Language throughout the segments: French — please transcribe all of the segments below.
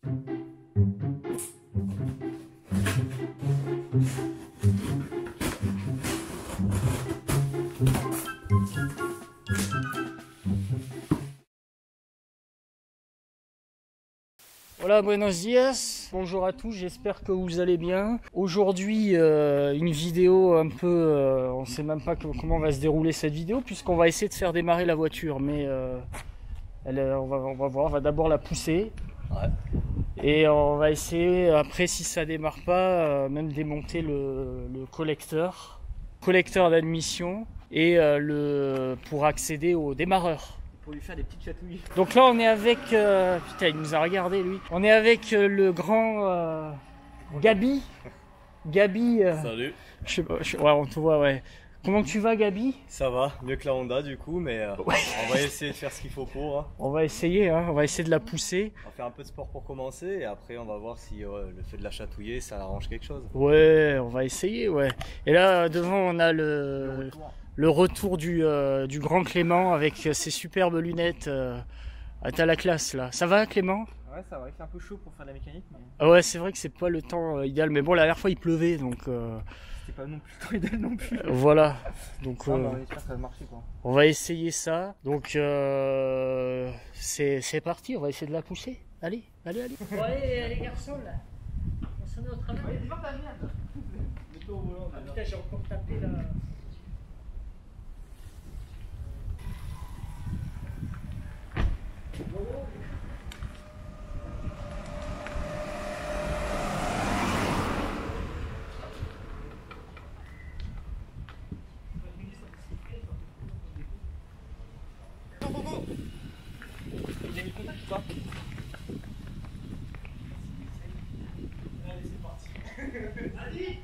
Voilà, buenos dias, bonjour à tous, j'espère que vous allez bien. Aujourd'hui, une vidéo un peu, on sait même pas comment va se dérouler cette vidéo, puisqu'on va essayer de faire démarrer la voiture, mais on va voir, on va d'abord la pousser. Ouais. Et on va essayer, après si ça démarre pas, même démonter le collecteur d'admission et pour accéder au démarreur. Pour lui faire des petites chatouilles. Donc là on est avec, putain il nous a regardé lui. On est avec le grand Gabi. Gabi. Salut. Je sais pas, ouais on te voit ouais. Comment tu vas Gabi? Ça va, mieux que la Honda du coup, mais ouais. On va essayer de faire ce qu'il faut pour. Hein. On va essayer de la pousser. On va faire un peu de sport pour commencer et après on va voir si le fait de la chatouiller ça arrange quelque chose. Ouais, on va essayer ouais. Et là devant on a le retour du grand Clément avec ses superbes lunettes. T'as la classe là. Ça va Clément? Ouais ça va, il fait un peu chaud pour faire de la mécanique. Mais... Ah ouais c'est vrai que c'est pas le temps idéal, mais bon la dernière fois il pleuvait donc... C'était pas non plus le temps idéal non plus. Voilà. Donc on espère que ça va marcher quoi. On va essayer ça. Donc c'est parti, on va essayer de la pousser. Allez. Bon, allez les garçons là. On s'en est au travail. Ouais, devant ta merde. Mets-toi au volant. Ah putain j'ai encore tapé là. Il a mis le contact ou pas? Allez c'est parti. Allez.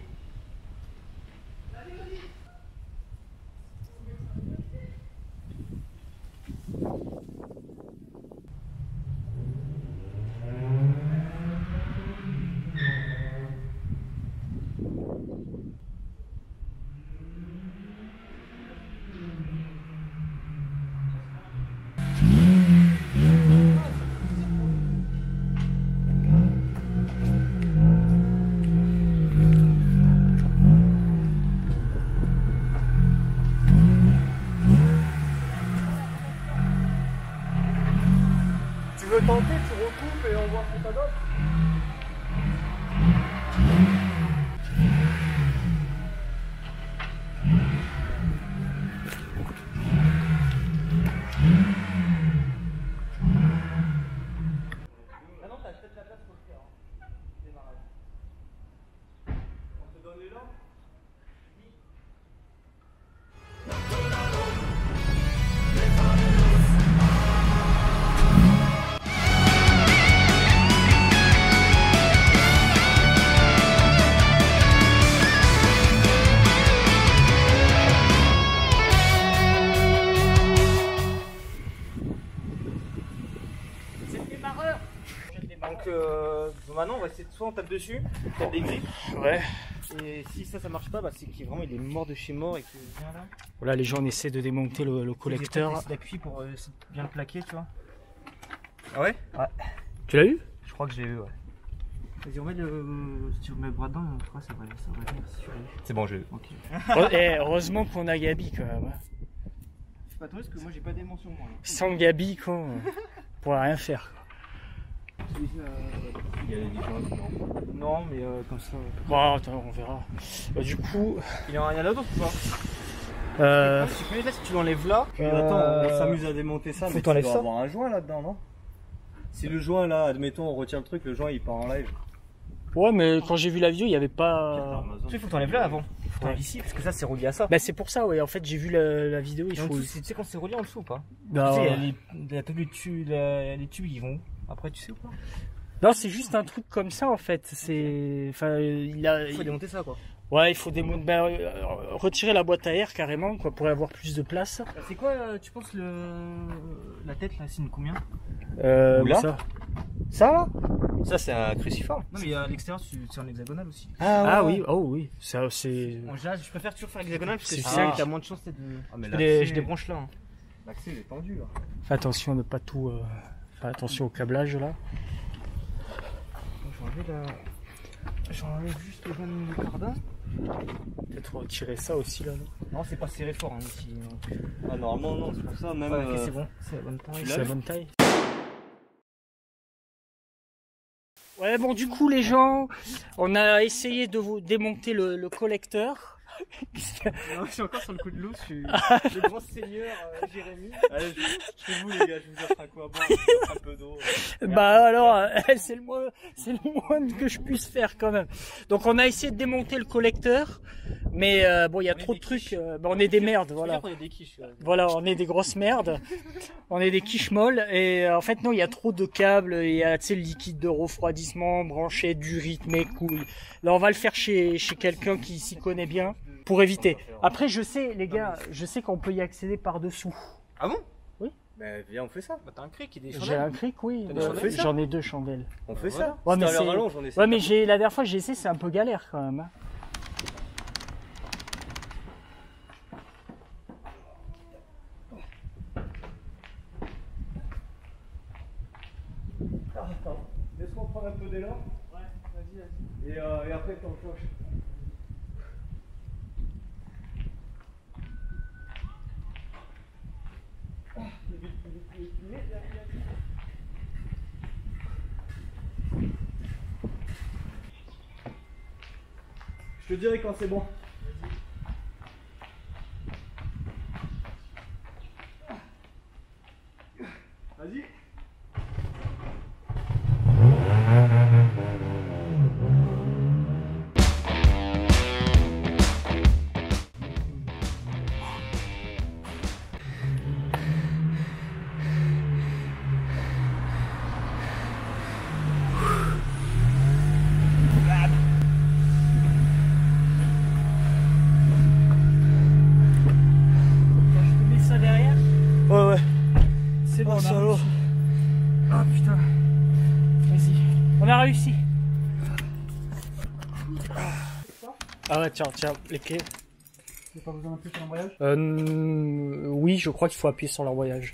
Tu veux tenter, tu recoupes et on voit ce que ça donne. Ah non, t'as peut-être la place pour le faire. Démarrage. On te donne l'élan. Donc maintenant on va essayer de soit on tape dessus, on tape des griffes. Ouais. Et si ça marche pas, bah, c'est qu'il vraiment il est mort de chez mort et que bien là. Voilà les gens essaient de démonter le collecteur. D'appui pour bien le plaquer tu vois. Ah ouais? Ouais. Tu l'as eu? Je crois que j'ai eu ouais. Vas-y on met si tu remets le bras dedans, on fera ça va venir si tu veux. C'est bon j'ai eu. Ok. Heureusement qu'on a Gabi quand même. C'est pas trop parce que moi j'ai pas d'émotion moi. Là. Sans Gabi quoi, on pourrait rien faire. Il y a des différences Non mais comme ça. Bon attends on verra. Du coup... Il y en a d'autres ou pas? Tu connais là si tu l'enlèves là. Attends, on s'amuse à démonter ça, faut mais tu t'enlèves dois ça. avoir un joint là-dedans, non? Si le joint là, admettons on retient le truc, le joint il part en live. Ouais mais quand j'ai vu la vidéo il n'y avait pas... Tu sais faut t'enlèves là avant. Faut t'enlèves ici parce que ça c'est relié à ça. Bah c'est pour ça ouais, en fait j'ai vu la vidéo il faut... Tu sais quand c'est relié en dessous ou pas? Bah, tu sais les tubes ils vont. Après tu sais ou pas? Non c'est juste un truc comme ça en fait. C'est... Enfin il faut démonter ça quoi. Ouais il faut démonter... retirer la boîte à air carrément quoi pour avoir plus de place. C'est quoi tu penses la tête là c'est une combien? Là Ça là? Ça c'est un cruciforme. Non mais à l'extérieur c'est en hexagonal aussi. Ah oui, oh oui, ça c'est... En général je préfère toujours faire hexagonal parce que C'est c'est ça. ça que t'as moins de chance de... Ah, mais je débranche là. Hein. L'accès il est tendu là. Fais attention de pas tout... Fais attention au câblage là. J'enlève juste le ban de cardin. Peut-être retirer ça aussi là, non? Non, c'est pas serré fort hein, ici. Ah, normalement, non, c'est pour ça, même. Ouais, ok, c'est bon, c'est la bonne taille. C'est la bonne taille. Ouais, bon, du coup, les gens, on a essayé de vous démonter le collecteur. Non, je suis encore sur le coup de loup, je suis le grand seigneur Jérémy. Allez, chez vous, les gars, je vous offre un quoi à boire, je vous offre un peu d'eau. Bah alors, c'est le moins que je puisse faire quand même. Donc on a essayé de démonter le collecteur, mais bon, il y a trop de trucs. Bah, on est des merdes, voilà. On est des quiches. Voilà, on est des grosses merdes. On est des quiches molles et en fait non, il y a trop de câbles, il y a tu sais le liquide de refroidissement, branché, du rythme et couilles. Là, on va le faire chez quelqu'un qui s'y connaît bien pour éviter. Après, je sais les gars, je sais qu'on peut y accéder par dessous. Ah bon? Oui. Ben, viens, on fait ça. Bah, t'as un cric, il est J'ai un cric, oui. T'as des chandelles? J'en ai 2 chandelles. On fait Voilà. ça. Ouais, mais Si t'as c'est- l'heure allonge, on essaie. Ouais, mais la dernière fois j'ai essayé, c'est un peu galère quand même. Hein. Attends, laisse-moi prendre un peu d'élan. Ouais, vas-y. Et après t'enclenches. Je te dirai quand c'est bon. Vas-y. Je te mets ça derrière. Ouais, ouais. C'est bon, on a salaud. réussi. Oh putain. Vas-y. On a réussi. Ah ouais, tiens, les clés. T'as pas besoin d'appuyer sur l'embrayage? Oui, je crois qu'il faut appuyer sur l'embrayage.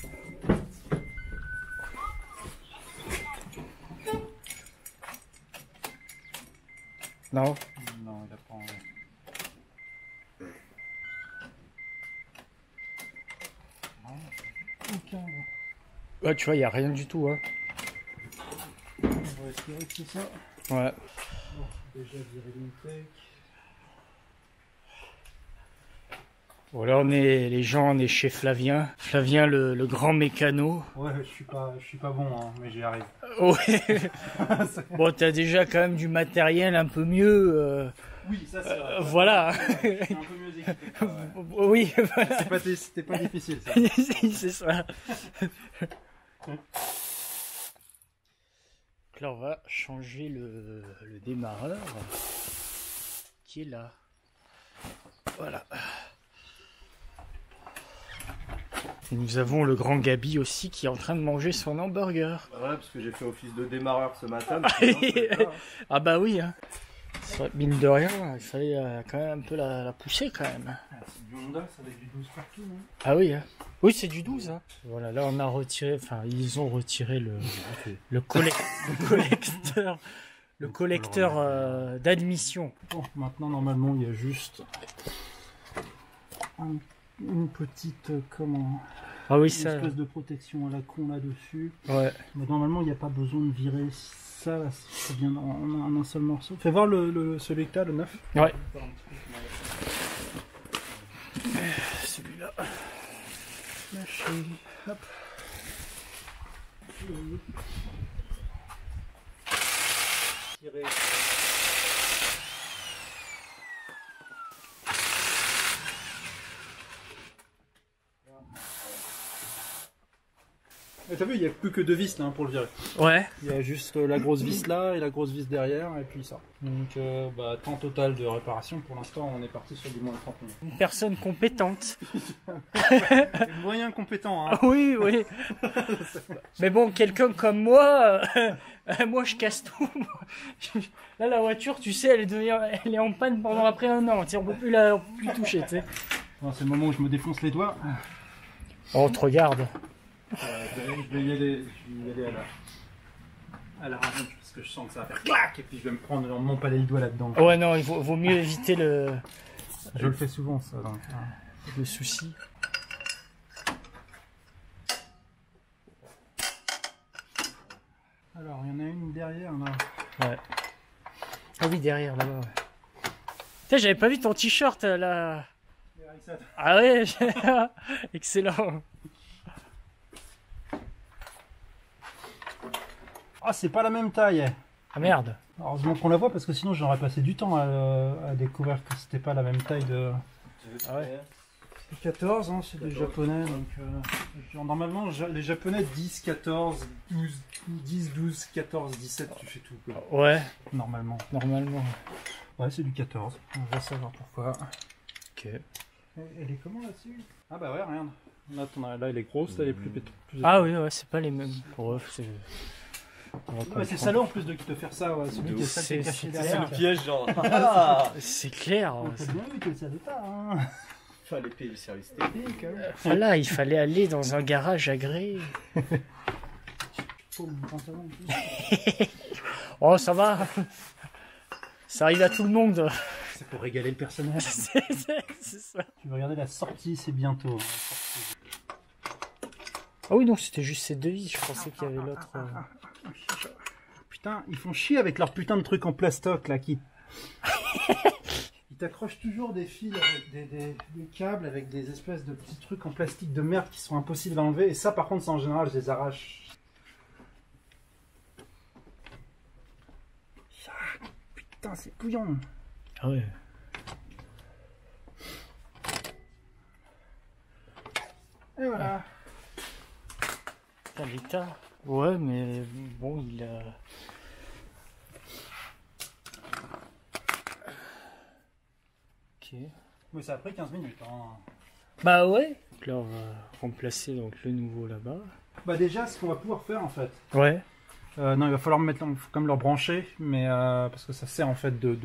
Non. Non, il a pas envie. Ouais, tu vois, il n'y a rien du tout. Hein. On va essayer que c'est ça. Ouais. Bon, déjà virer l'intake. Voilà, les gens, on est chez Flavien. Flavien, le grand mécano. Ouais, je suis pas bon, hein, mais j'y arrive. Ouais. Bon, t'as déjà quand même du matériel un peu mieux. Oui, ça c'est vrai. Voilà. Je suis un peu mieux équipé. Ouais. Oui, voilà. C'était pas difficile ça. C'est ça. Donc là, on va changer le démarreur qui est là. Voilà. Et nous avons le grand Gabi aussi qui est en train de manger son hamburger. Ouais, parce que j'ai fait office de démarreur ce matin. Ah bah oui, hein. Mine de rien, il fallait quand même un peu la pousser quand même. C'est du Honda, ça va être du 12 partout. Hein. Ah oui, hein. Oui, c'est du 12. Hein. Voilà, là on a retiré, enfin ils ont retiré le collecteur d'admission. Bon, maintenant normalement il y a juste une petite Ah oui, une ça. espèce de protection à la con là-dessus. Ouais. Mais normalement il n'y a pas besoin de virer ça, là, ça vient en un seul morceau. Fais voir celui-là, le 9. Ouais. Celui-là. Lâcher. Hop. Tirer. Et t'as vu, il n'y a plus que 2 vis là, pour le virer. Ouais. Il y a juste la grosse vis là et la grosse vis derrière et puis ça. Donc temps total de réparation pour l'instant on est parti sur du moins 30 minutes. Une personne compétente. Moyen compétent hein. Ah oui, oui. Mais bon, quelqu'un comme moi, moi je casse tout. Là la voiture, tu sais, elle est en panne pendant après 1 an. Tu sais, on peut plus plus toucher, tu sais. Bon, c'est le moment où je me défonce les doigts. Oh, on te regarde. Je vais y aller à la rallonge parce que je sens que ça va faire clac et puis je vais me prendre mon palais le doigt là-dedans. Ouais, non, il vaut mieux éviter Je le fais souvent ça. Donc, le souci. Alors, il y en a une derrière là. Ouais. Ah oui, derrière, là-bas. Ouais. Putain, j'avais pas vu ton t-shirt là. Ah ouais, excellent. Ah, c'est pas la même taille. Ah merde. Heureusement qu'on la voit parce que sinon j'aurais passé du temps à découvrir que c'était pas la même taille de. Ah ouais. C'est 14, hein, c'est des japonais donc. Genre, normalement, les japonais 10, 14, 12, 10, 12, 14, 17, tu fais tout quoi. Ouais, Normalement. normalement. Ouais, c'est du 14. On va savoir pourquoi. Ok. Elle est comment là-dessus? Ah bah ouais, regarde. Là, elle est grosse, là, elle est plus Ah oui, ouais, c'est pas les mêmes. Ouais, c'est... Ouais, c'est salaud en plus de te faire ça, ouais. Celui qui est ça qui est caché C'est derrière. le piège, genre. C'est clair. On peut bien vu qu'elle savait pas, hein. Fallait payer le service technique. Hein. Voilà, il fallait aller dans un garage agréé. Oh, ça va. Ça arrive à tout le monde. C'est pour régaler le personnage. C'est ça. Tu vas regarder la sortie, c'est bientôt. Ah oui, donc c'était juste ces deux vis. Je pensais qu'il y avait l'autre. Putain, ils font chier avec leur putain de trucs en plastoc là qui. Ils t'accrochent toujours des fils avec des câbles avec des espèces de petits trucs en plastique de merde qui sont impossibles à enlever. Et ça, par contre, ça en général, je les arrache. Ah, putain, c'est couillon. Ah ouais. Et voilà. Putain, l'état. Ouais, mais bon, il a. Ok. Mais ça a pris 15 minutes. Hein. Bah ouais. Donc là, on va remplacer donc le nouveau là-bas. Bah déjà, ce qu'on va pouvoir faire en fait. Ouais. Non, il va falloir mettre, faut comme leur brancher, mais parce que ça sert en fait de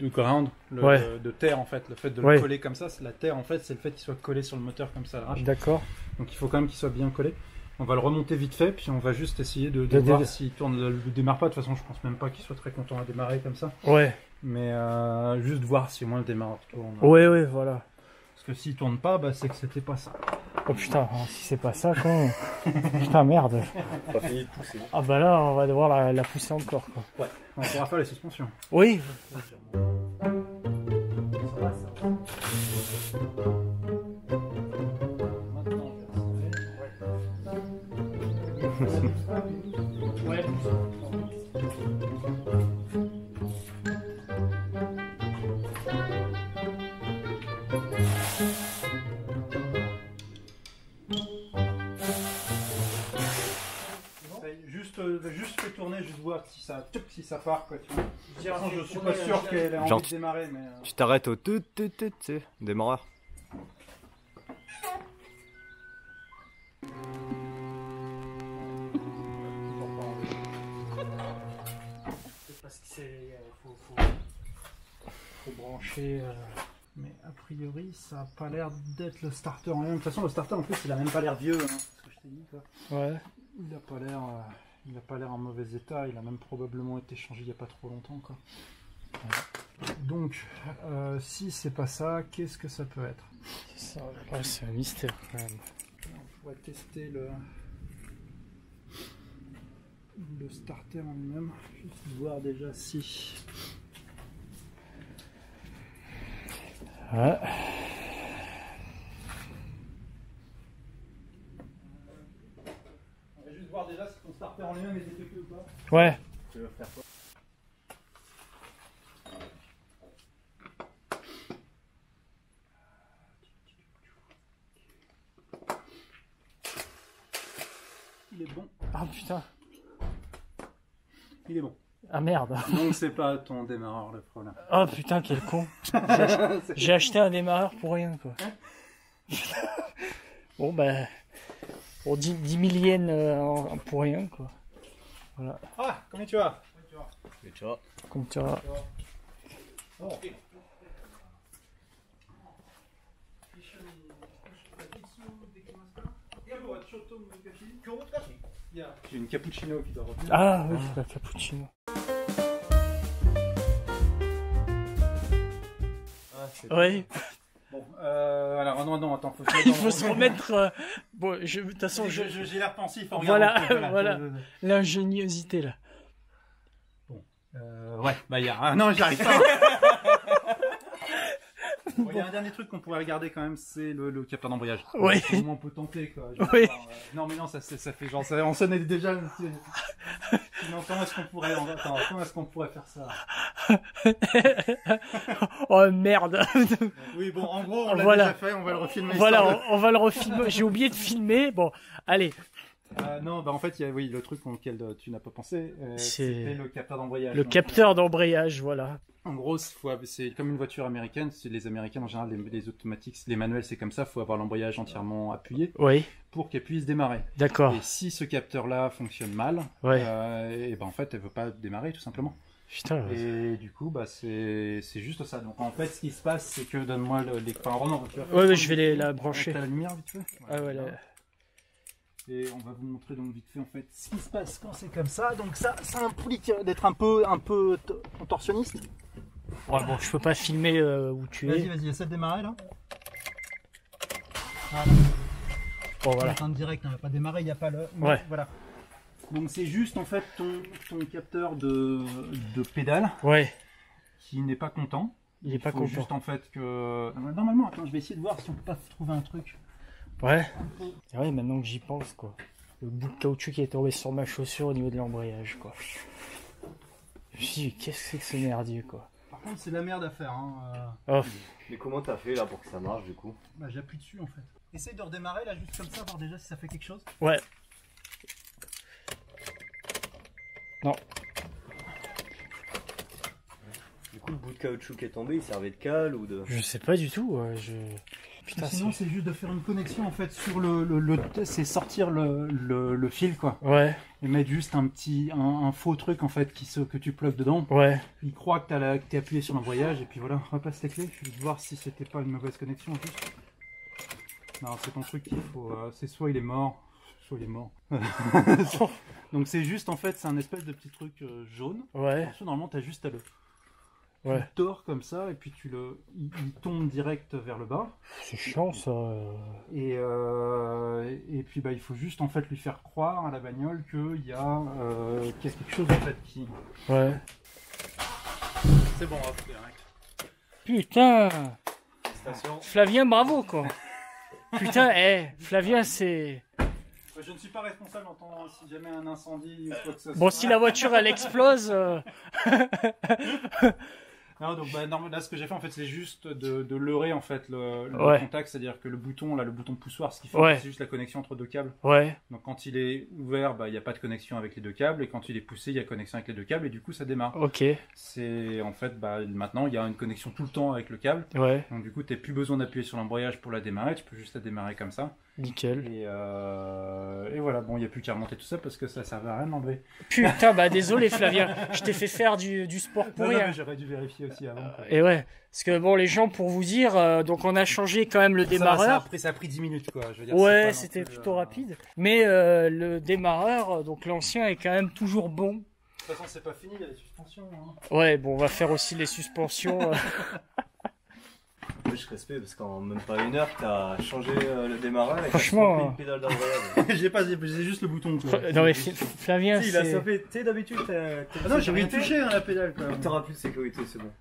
ground, Ouais. de terre en fait. Le fait de Ouais. le coller comme ça, c'est la terre en fait, c'est le fait qu'il soit collé sur le moteur comme ça à l'arrache. D'accord. Donc il faut quand même qu'il soit bien collé. On va le remonter vite fait, puis on va juste essayer de De- voir de- s'il tourne. Le démarre pas, de toute façon, je pense même pas qu'il soit très content à démarrer comme ça. Ouais. Mais juste voir si au moins le démarreur tourne. Ouais, ouais, voilà. Parce que s'il tourne pas, bah, c'est que c'était pas ça. Oh putain, si c'est pas ça, quoi. Putain, merde. Pas fini de pousser. Ah bah là, on va devoir la pousser encore, quoi. Ouais. On pourra faire les suspensions. Oui. Ouais. Juste fais tourner, juste voir si ça part. Quoi, tu vois. De toute façon, je suis tourner, pas sûr qu'elle ait envie Genre, de démarrer. Mais, Tu t'arrêtes au tu sais, démarreur. Parce que c'est. Faut brancher. mais a priori, ça a pas l'air d'être le starter en lui-même. De toute façon, le starter en plus, il a même pas l'air vieux. Hein, c'est ce que je t'ai dit. Quoi. Ouais. Il a pas l'air. Il a pas l'air en mauvais état, il a même probablement été changé il n'y a pas trop longtemps. Quoi. Ouais. Donc, si c'est pas ça, qu'est-ce que ça peut être? C'est ça. Ouais, c'est un mystère quand même. On pourrait tester le starter en lui-même, juste voir déjà si. Ouais. On va juste voir déjà si ton starter en lui-même est détecté ou pas. Ouais. Tu veux faire quoi? Il est bon. Ah putain. Il est bon. Ah merde. Donc c'est pas ton démarreur le problème. Oh putain, quel con. J'ai acheté un démarreur pour rien, quoi. Bon bah. Pour 10 000 yens pour rien, quoi. Voilà. Ah, comment tu vas? Et tu vois. Comme tu vois. Oh. J'ai une cappuccino qui doit revenir. Ah oui, la cappuccino. Oui. Bon, alors non, attends, Il faut se remettre. Bon, de toute façon, j'ai l'air pensif. Voilà. L'ingéniosité là. Bon, ouais, bah non, j'y arrive pas. Bon, il y a un dernier truc qu'on pourrait regarder quand même, c'est le capteur d'embrayage. Oui. On peut tenter quoi. Oui. Non mais non, ça fait genre, on sonnait déjà. Non, comment est-ce qu'on pourrait faire ça? Oh merde. Oui, bon, en gros, on l'a Voilà. déjà fait, on va le refilmer. Voilà, on va le refilmer. J'ai oublié de filmer. Bon, allez. Non, bah en fait, il y a le truc auquel tu n'as pas pensé, c'était le capteur d'embrayage. Le capteur d'embrayage, voilà. En gros, c'est comme une voiture américaine. Les Américaines, en général, les automatiques, les manuels, c'est comme ça. Il faut avoir l'embrayage entièrement appuyé Oui, pour qu'elle puisse démarrer. d'accord. Et si ce capteur-là fonctionne mal, Ouais. et ben en fait, elle veut pas démarrer, tout simplement. Putain. Et du coup, bah c'est juste ça. Donc en fait, ce qui se passe, c'est que donne-moi les. Enfin, Ronan, tu vas Ouais, mais je vais la brancher. T'as la lumière vite fait. Ah ouais, là. Et on va vous montrer donc vite fait en fait ce qui se passe quand c'est comme ça. Donc ça implique d'être un peu contorsionniste. Ouais, bon, je peux pas filmer où tu es. Vas-y, essaie de démarrer là. Bon, voilà. En direct, on va pas démarrer, il n'y a pas le. Ouais. Voilà. Donc c'est juste en fait ton capteur de pédale Ouais, qui n'est pas content. il est pas faut content. juste en fait que. Normalement, attends, je vais essayer de voir si on peut pas trouver un truc. Ouais. Et ouais, maintenant que j'y pense, quoi. Le bout de caoutchouc qui est tombé sur ma chaussure au niveau de l'embrayage, quoi. Je me suis dit, qu'est-ce que c'est que ce merdier, quoi. Par contre, c'est la merde à faire. Hein. Oh, Mais comment t'as fait là pour que ça marche du coup? Bah, j'appuie dessus en fait. Essaye de redémarrer là, juste comme ça, voir déjà si ça fait quelque chose. ouais. Non. Du coup, le bout de caoutchouc qui est tombé, il servait de cale ou de. Je sais pas du tout, Putain, Sinon, c'est juste de faire une connexion en fait sur c'est sortir le fil quoi. Ouais, Et mettre juste un faux truc en fait que tu plugues dedans. ouais. Il croit que t'es appuyé sur l'embrayage et puis voilà, repasse les clés. Je vais voir si c'était pas une mauvaise connexion juste. Non, c'est ton truc qu'il faut. C'est soit il est mort, soit il est mort. Donc c'est juste en fait, c'est un espèce de petit truc jaune. Ouais, Ensuite, normalement, t'as juste à le ouais. tords comme ça et puis il tombe direct vers le bas. C'est chiant, ça. Et puis bah il faut juste en fait lui faire croire à la bagnole qu'il y a quelque chose en fait qui. Ouais. C'est bon, on va faire. Putain. Station. Flavien, bravo, quoi. Putain, Flavien, c'est... Je ne suis pas responsable en tant si jamais un incendie ou quoi que ce soit. Bon, si la voiture, elle explose... Non, donc bah, là ce que j'ai fait en fait c'est juste de leurrer en fait le Ouais. contact, c'est-à-dire que le bouton poussoir, ce qui fait Ouais. c'est juste la connexion entre deux câbles. Ouais, Donc quand il est ouvert, bah il n'y a pas de connexion avec les deux câbles et quand il est poussé, il y a connexion avec les deux câbles et du coup ça démarre. ok. C'est en fait bah maintenant il y a une connexion tout le temps avec le câble. Ouais, Donc du coup tu n'as plus besoin d'appuyer sur l'embrayage pour la démarrer, tu peux juste la démarrer comme ça. nickel. Et voilà, bon il n'y a plus qu'à remonter tout ça parce que ça servait à rien de l'enlever. Putain, bah désolé, Flavien. Je t'ai fait faire du sport pour Non, rien. mais j'aurais dû vérifier aussi avant. Et ouais, parce que bon, les gens, pour vous dire, donc on a changé quand même le démarreur. Ça a pris 10 minutes quoi. Je veux dire, Ouais, c'est c'était pas non plus, plutôt rapide. Mais le démarreur, donc l'ancien, est quand même toujours bon. De toute façon, c'est pas fini, il y a les suspensions. Hein. Ouais, bon, on va faire aussi les suspensions. Moi, je respecte parce qu'en même pas une heure, t'as changé le démarrage et Franchement, t'as une pédale d'embrayage. j'ai juste le bouton. Quoi. Non mais Flavien, Si, il a c'est... stoppé. Tu sais, d'habitude, t'as. Ah non, j'ai rien touché hein, la pédale. Quoi. T'auras plus de sécurité, c'est bon.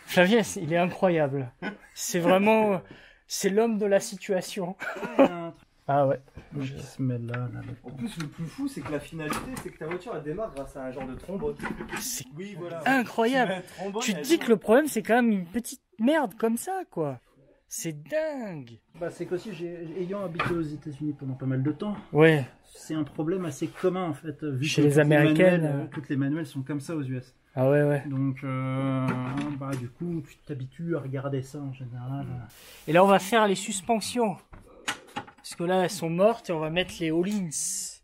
Flavien, il est incroyable. C'est vraiment... C'est l'homme de la situation. Ah ouais. Je se met là. En plus, le plus fou, c'est que la finalité, c'est que ta voiture, elle démarre grâce à un genre de trombone. C'est Oui, voilà. incroyable. Tu te dis que le problème, c'est quand même une petite merde comme ça, quoi. C'est dingue. Bah, c'est qu'aussi, ayant habité aux États-Unis pendant pas mal de temps, Ouais. c'est un problème assez commun en fait. Vu Chez que les toutes Américaines, manuels, toutes les manuels sont comme ça aux US. Ah ouais, ouais. Donc, bah, du coup, tu t'habitues à regarder ça en général. Et là, on va faire les suspensions. Parce que là, elles sont mortes et on va mettre les All-ins.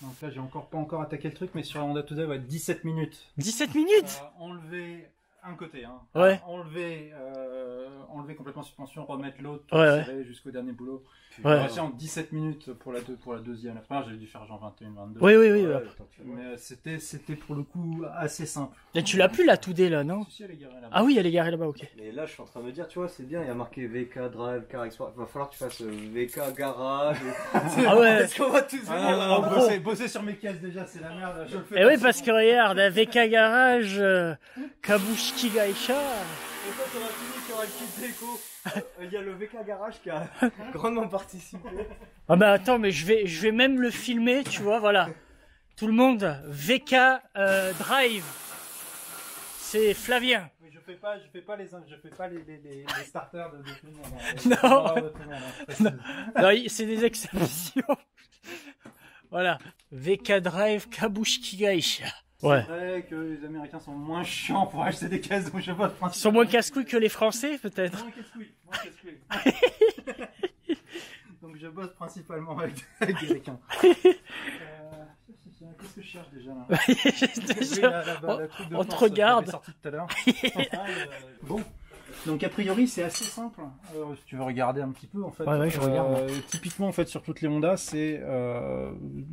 Donc là, j'ai pas encore attaqué le truc, mais sur la Honda Today, ouais, 17 minutes. 17 minutes. Enlever un côté, hein. Ouais. Enlever complètement suspension, remettre l'autre, Ouais, serrer jusqu'au dernier boulot. Ouais. J'ai en 17 minutes pour la deuxième. La première, j'ai dû faire genre 21, 22. Oui. Ouais, attends, tu vois. Mais c'était pour le coup assez simple. Et tu l'as plus la 2D là, non? Si, elle est garée là-bas. Ah oui, elle est garée là-bas, ok. Mais là, je suis en train de me dire, tu vois, c'est bien, il y a marqué VK Drive, Car Export. Il va falloir que tu fasses VK Garage. Ah ouais. Parce qu'on va tous Ah, venir. non, non, en gros. bosser sur mes caisses déjà, c'est la merde. Je le fais Et oui, pas parce souvent. que regarde, avec Garage, Kabushiki Gaisha. Et quand on aura fini, tu auras une petite déco. Il y a le VK Garage qui a grandement participé. Ah bah attends, mais je vais même le filmer, tu vois, voilà. Tout le monde, VK Drive. C'est Flavien. Oui, je fais pas les starters de tout le monde. Hein. Non. De tout le monde, hein, je précise. Non, c'est des exceptions. Voilà. VK Drive Kabushiki Gaisha. Ouais. C'est vrai que les Américains sont moins chiants pour acheter des caisses, donc je bosse Ils principalement. sont moins casse-couilles que les Français, peut-être. Moins casse-couilles. Donc je bosse principalement avec des Américains. Qu'est-ce que je cherche déjà là? La truc de on te force regarde. que j'avais sorti tout à l'heure. Bon. Donc a priori c'est assez simple. Si tu veux regarder un petit peu en fait. Ouais, je regarde. Typiquement en fait sur toutes les Honda c'est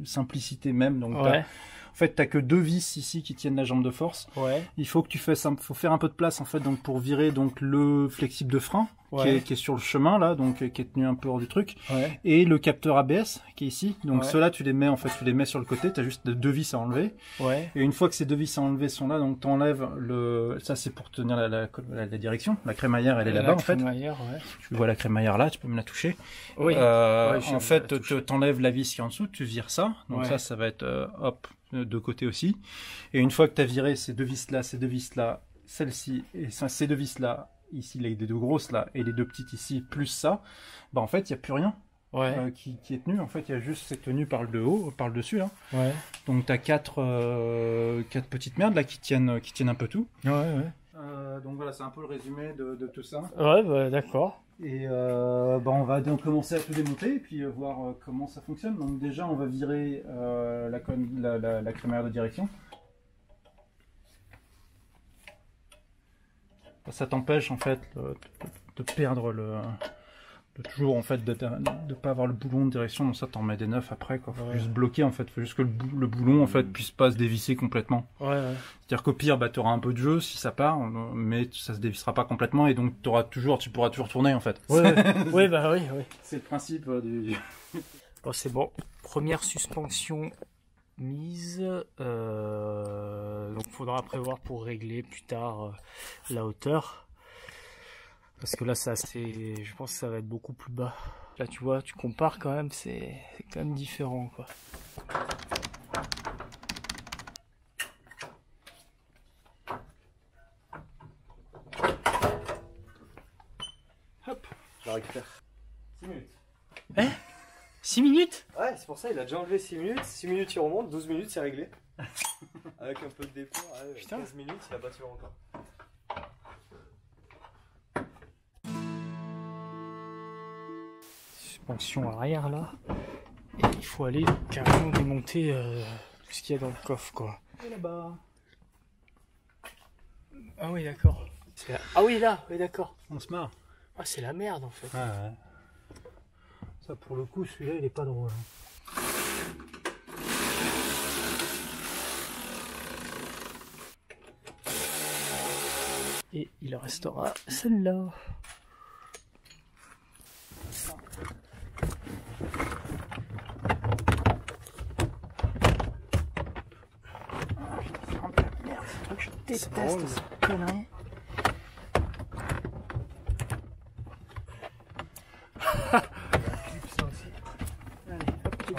simplicité même. Donc Ouais. en fait t'as que deux vis ici qui tiennent la jambe de force. Ouais. Il faut que tu fasses faut faire un peu de place en fait donc pour virer donc le flexible de frein Ouais. qui est sur le chemin là donc qui est tenu un peu hors du truc Ouais. et le capteur ABS qui est ici. Donc Ouais. ceux-là tu les mets sur le côté, tu as juste deux vis à enlever. Ouais. Et une fois que ces deux vis à enlever sont là, donc t'enlèves ça c'est pour tenir la direction. La crémaillère elle est là-bas en fait. Ouais. Tu vois la crémaillère là, tu peux me la toucher. Oui. Ouais, je En vais fait, la toucher. t'enlèves la vis qui est en dessous, tu vires ça. Donc Ouais. ça va être hop de côté aussi. Et une fois que t'as viré ces deux vis là, celle-ci et ces deux vis là, ici les deux grosses là et les deux petites ici plus ça, bah en fait il y a plus rien Ouais. qui est tenu. En fait il y a juste c'est tenu par le haut, par le dessus là. Ouais. Donc t'as quatre petites merdes là qui tiennent un peu tout. Ouais. Donc voilà, c'est un peu le résumé de tout ça. Ouais, bah d'accord. Et on va donc commencer à tout démonter et puis voir comment ça fonctionne. Donc déjà on va virer la crémaillère de direction. Ça t'empêche en fait de perdre de toujours en fait de pas avoir le boulon de direction, donc ça t'en mets des neufs après quoi. Faut Ouais. juste bloquer en fait, faut juste que le boulon en fait puisse pas se dévisser complètement. Ouais. C'est-à-dire qu'au pire tu auras un peu de jeu si ça part, mais ça se dévissera pas complètement et donc tu pourras toujours tourner en fait. Ouais. Ouais, bah oui. C'est le principe du... Bon, c'est bon. Première suspension mise. Donc, faudra prévoir pour régler plus tard la hauteur. Parce que là, je pense que ça va être beaucoup plus bas. Là, tu vois, tu compares quand même, c'est quand même différent, quoi. Hop, je la récupère. 6 minutes. 6 minutes? Ouais, c'est pour ça, il a déjà enlevé 6 minutes. 6 minutes, il remonte. 12 minutes, c'est réglé. Avec un peu de dépôt, ouais, Putain. 15 minutes, il a battu le record. Suspension arrière, là. Et il faut aller carrément démonter tout ce qu'il y a dans le coffre, quoi. Et là-bas. Ah oui, d'accord. Ah oui, là, oui, d'accord. On se marre. Ah, c'est la merde, en fait. Ouais. Ça pour le coup, celui-là il est pas drôle. Et il restera celle-là. Je déteste drôle. cette connerie.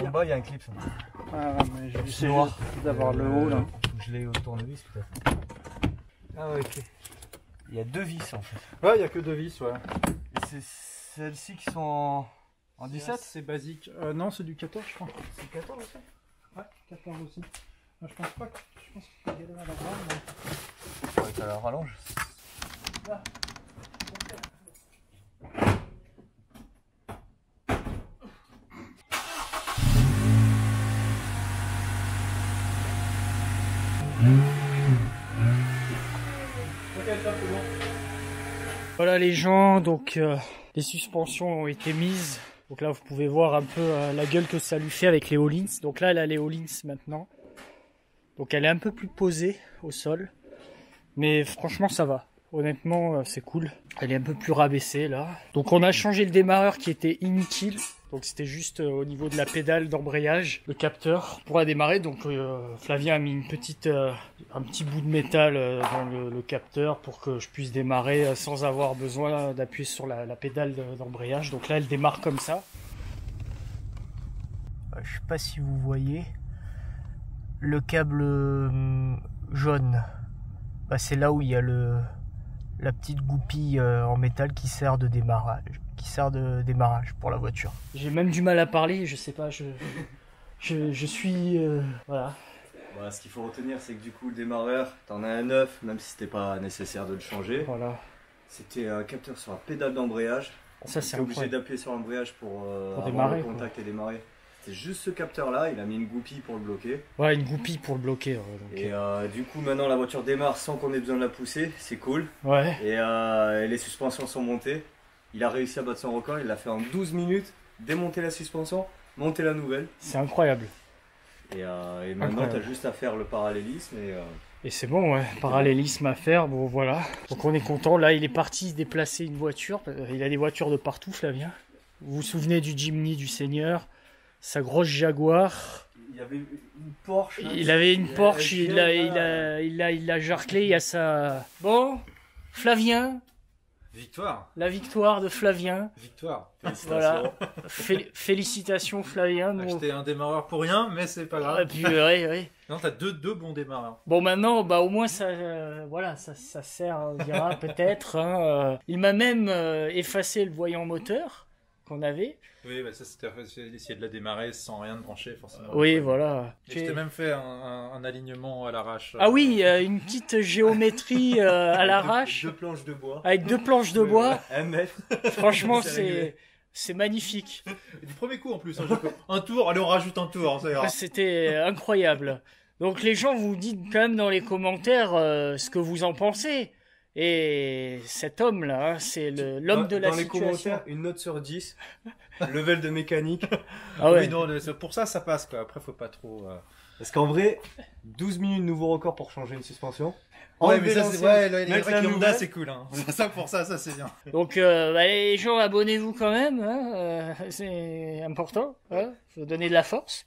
En bas, il y a un clip. Ça. Ah, mais j'essaie C'est noir. juste d'avoir le haut là. Je l'ai au tournevis, peut-être. Ah ouais, ok. Il y a deux vis en fait. Ouais, il y a que deux vis, ouais. Et c'est celles-ci qui sont en 17. C'est basique. Non, c'est du 14, je crois. C'est 14 aussi. Ouais, 14 aussi. Je pense pas que. Je pense qu'il faut y aller à la grande. Ouais, t'as la rallonge. Voilà les gens, donc les suspensions ont été mises. Donc là vous pouvez voir un peu la gueule que ça lui fait avec les Öhlins. Donc là elle a les Öhlins maintenant. Donc elle est un peu plus posée au sol. Mais franchement ça va. Honnêtement c'est cool. Elle est un peu plus rabaissée là. Donc on a changé le démarreur qui était inutile. Donc c'était juste au niveau de la pédale d'embrayage, le capteur pour la démarrer. Donc Flavien a mis un petit bout de métal dans le capteur pour que je puisse démarrer sans avoir besoin d'appuyer sur la pédale d'embrayage. Donc là elle démarre comme ça. Je sais pas si vous voyez le câble jaune. Bah, c'est là où il y a la petite goupille en métal qui sert de démarrage. Pour la voiture. J'ai même du mal à parler, je sais pas, je suis voilà. Bah, ce qu'il faut retenir, c'est que du coup le démarreur, t'en as un neuf, même si c'était pas nécessaire de le changer. Voilà. C'était un capteur sur la pédale d'embrayage. Ça c'est obligé d'appuyer sur l'embrayage pour avoir démarrer, le contact et démarrer. C'est juste ce capteur là, il a mis une goupille pour le bloquer. Ouais, une goupille pour le bloquer. Ouais, donc... Et du coup maintenant la voiture démarre sans qu'on ait besoin de la pousser, c'est cool. Ouais. Et les suspensions sont montées. Il a réussi à battre son record, il l'a fait en 12 minutes, démonter la suspension, monter la nouvelle. C'est incroyable. Et maintenant tu as juste à faire le parallélisme et c'est bon, ouais, parallélisme à faire, bon voilà. Donc on est content, là il est parti se déplacer une voiture, il a des voitures de partout Flavien. Vous vous souvenez du Jimny du Seigneur, sa grosse Jaguar. Il y avait une Porsche. Il avait une Porsche, il l'a jarclé, il y a sa... Bon, Flavien. Victoire. La victoire de Flavien. Victoire. Voilà. Félicitations Flavien. Acheté un démarreur pour rien, mais c'est pas grave. Et puis, ouais. Non, t'as deux bons démarreurs. Bon, maintenant, bah au moins ça, voilà, ça sert, on dira peut-être. Hein, il m'a même effacé le voyant moteur qu'on avait. Oui, bah ça c'était essayer de la démarrer sans rien de brancher forcément. Oui, voilà. Et je t'ai même fait un alignement à l'arrache. Ah oui, une petite géométrie à l'arrache. Deux planches de bois. Avec deux planches de bois. Un mètre. Franchement, c'est magnifique. Et du premier coup en plus. Hein, un tour, allez on rajoute un tour, ça ira. C'était incroyable. Donc les gens, vous dites quand même dans les commentaires ce que vous en pensez. Et cet homme-là, hein, c'est l'homme de la situation. Dans les commentaires, une note sur 10. Level de mécanique. Ah ouais. Oui, non, pour ça passe quoi. Après, faut pas trop. Parce qu'en vrai, 12 minutes nouveau record pour changer une suspension. Ouais, mais ça, c'est vrai que Honda, c'est cool. Hein. Ça, c'est bien. Donc, les gens, abonnez-vous quand même. Hein, c'est important. Hein, faut donner de la force.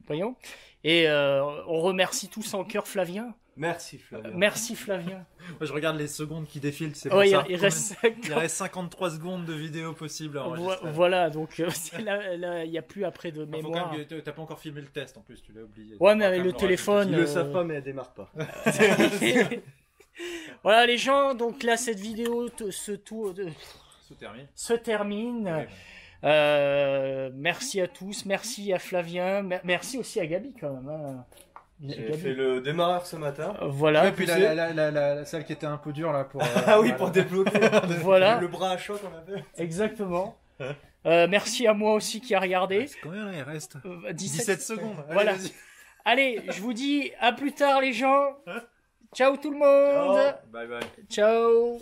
Voyons. Et on remercie tous en cœur Flavien. Merci Flavien. Merci Flavien. Moi, je regarde les secondes qui défilent, c'est pour ça. Il reste 53 secondes de vidéo possible à enregistrer. Voilà, donc là, il n'y a plus après de mémoire. T'as pas encore filmé le test en plus, tu l'as oublié. Ouais, mais avec le téléphone. Ils le savent pas, mais elle démarre pas. Voilà les gens, donc là cette vidéo se termine. Ouais. Merci à tous, merci à Flavien, merci aussi à Gabi quand même. Hein. J'ai fait le démarreur ce matin. Voilà. Et puis la salle qui était un peu dure là pour. Ah oui, pour débloquer. Voilà. Le bras à choc on a fait. Exactement. Merci à moi aussi qui a regardé. C'est combien là il reste 17 secondes. Voilà. Allez, je vous dis à plus tard les gens. Ciao tout le monde. Ciao. Bye bye. Ciao.